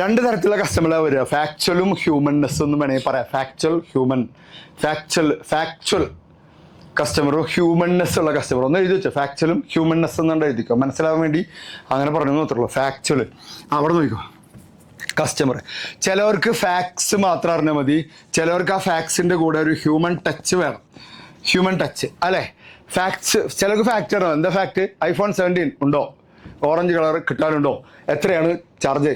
രണ്ട് തരത്തിലുള്ള കസ്റ്റമറാണ് വരിക. ഫാക്ച്വലും ഹ്യൂമൻനെസ്സും എന്ന് വേണമെങ്കിൽ പറയാം. ഫാക്ച്വൽ കസ്റ്റമറും ഹ്യൂമൻനെസ് ഉള്ള കസ്റ്റമർ ഒന്ന് എഴുതി വെച്ചോ. ഫാക്ച്വലും ഹ്യൂമൻനെസ് എന്നുകൊണ്ട് എഴുതിക്കോ, മനസ്സിലാവാൻ വേണ്ടി അങ്ങനെ പറഞ്ഞു മാത്രമല്ലോ. ഫാക്ച്വൽ അവിടെ നോക്കിക്കോ. കസ്റ്റമർ ചിലവർക്ക് ഫാക്സ് മാത്രം അറിഞ്ഞാൽ മതി, ചിലവർക്ക് ആ ഫാക്സിൻ്റെ കൂടെ ഒരു ഹ്യൂമൻ ടച്ച് വേണം. ഹ്യൂമൻ ടച്ച് അല്ലേ? ഫാക്ട്സ് ചിലർക്ക് ഫാക്റ്റ് ആണോ? എന്താ ഫാക്റ്റ്? iPhone 17 ഉണ്ടോ? ഓറഞ്ച് കളർ കിട്ടാനുണ്ടോ? എത്രയാണ് ചാർജ്?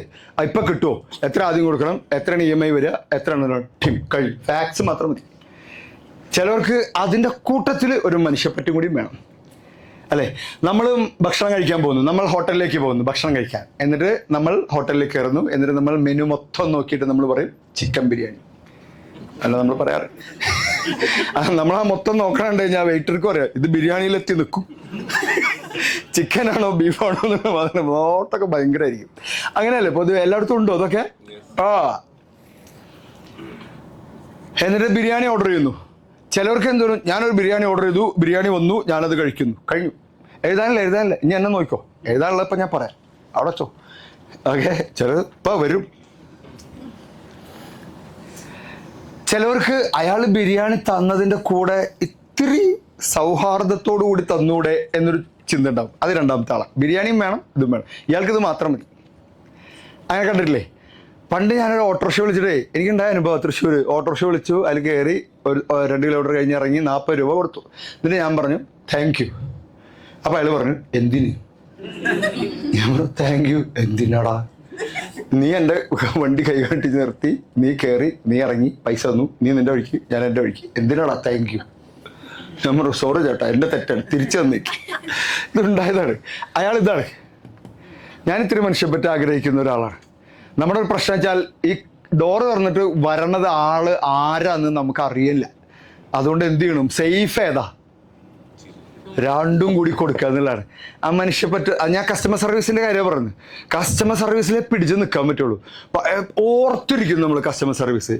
ഇപ്പം കിട്ടുമോ? എത്ര ആദ്യം കൊടുക്കണം? എത്രയാണ് EMI വരിക? എത്രയാണ് ടിം കഴിയും? ഫാക്ട്സ് മാത്രം മതി. ചിലവർക്ക് അതിൻ്റെ കൂട്ടത്തിൽ ഒരു മനുഷ്യപ്പറ്റും കൂടി വേണം അല്ലേ? നമ്മൾ ഭക്ഷണം കഴിക്കാൻ പോകുന്നു, നമ്മൾ ഹോട്ടലിലേക്ക് പോകുന്നു ഭക്ഷണം കഴിക്കാൻ. എന്നിട്ട് നമ്മൾ ഹോട്ടലിലേക്ക് കയറുന്നു, എന്നിട്ട് നമ്മൾ മെനു മൊത്തം നോക്കിയിട്ട് നമ്മൾ പറയും ചിക്കൻ ബിരിയാണി അല്ല നമ്മൾ പറയാറ്. നമ്മൾ ആ മൊത്തം നോക്കണുണ്ട് കഴിഞ്ഞാൽ വെയിറ്റർക്ക് പറയാം ഇത് ബിരിയാണിയിലെത്തി നിൽക്കും. ചിക്കനാണോ ബീഫാണോ എന്നുള്ള മാത്രം നോട്ടൊക്കെ ഭയങ്കരമായിരിക്കും. അങ്ങനെയല്ലേ പൊതുവെ എല്ലായിടത്തും ഉണ്ടോ അതൊക്കെ? എന്നിട്ട് ബിരിയാണി ഓർഡർ ചെയ്യുന്നു. ചിലവർക്ക് എന്തോന്നും ഞാനൊരു ബിരിയാണി ഓർഡർ ചെയ്തു, ബിരിയാണി വന്നു, ഞാനത് കഴിക്കുന്നു, കഴിഞ്ഞു. എഴുതാനില്ല ഇനി എന്നെ നോക്കിക്കോ. എഴുതാനുള്ള ഇപ്പം ഞാൻ പറയാം, അവിടെ വെച്ചോ. ഓക്കെ, ചിലത് ഇപ്പം വരും. ചിലവർക്ക് അയാൾ ബിരിയാണി തന്നതിൻ്റെ കൂടെ ഇത്തിരി സൗഹാർദ്ദത്തോടു കൂടി തന്നൂടെ എന്നൊരു ചിന്ത ഉണ്ടാവും. അത് രണ്ടാമത്തെ ആളാണ്. ബിരിയാണിയും വേണം, ഇതും വേണം, ഇയാൾക്കിത് മാത്രം മതി. അങ്ങനെ കണ്ടിട്ടില്ലേ? പണ്ട് ഞാനൊരു ഓട്ടോറിക്ഷ വിളിച്ചിട്ടേ എനിക്കുണ്ടായ അനുഭവം. തൃശ്ശൂർ ഓട്ടോറിക്ഷ വിളിച്ചു, അതിൽ കയറി ഒരു 2 കിലോമീറ്റർ കഴിഞ്ഞ് ഇറങ്ങി 40 രൂപ കൊടുത്തു. എന്നിട്ട് ഞാൻ പറഞ്ഞു താങ്ക് യു. അപ്പം അയാൾ പറഞ്ഞു എന്തിന്? ഞാൻ പറഞ്ഞു താങ്ക് യു എന്തിനാടാ? നീ എൻ്റെ വണ്ടി കൈ കാട്ടി നിർത്തി, നീ കയറി, നീ ഇറങ്ങി, പൈസ തന്നു, നീ നിൻ്റെ വഴിക്ക്, ഞാൻ എൻ്റെ വഴിക്ക്, എന്തിനാടാ താങ്ക് യു? ഞാൻ പറഞ്ഞു സോറി ചേട്ടാ എൻ്റെ തെറ്റാണ്, തിരിച്ചു തന്നേക്ക്. ഇതുണ്ടായതാണ്. അയാൾ ഇതാണ്. ഞാൻ ഇത്തിരി മനുഷ്യപ്പറ്റി ആഗ്രഹിക്കുന്ന ഒരാളാണ്. നമ്മുടെ ഒരു പ്രശ്നം വെച്ചാൽ ഈ ഡോറ് തുറന്നിട്ട് വരണത് ആള് ആരാന്ന് നമുക്ക് അറിയില്ല. അതുകൊണ്ട് എന്ത് ചെയ്യണം? സേഫ് ഏതാ രണ്ടും കൂടി കൊടുക്കുക എന്നുള്ളതാണ്. ആ മനുഷ്യപ്പറ്റ് ഞാൻ കസ്റ്റമർ സർവീസിൻ്റെ കാര്യം പറഞ്ഞു. കസ്റ്റമർ സർവീസിലെ പിടിച്ച് നിൽക്കാൻ പറ്റുള്ളൂ. ഓർത്തിരിക്കും നമ്മൾ കസ്റ്റമർ സർവീസ്.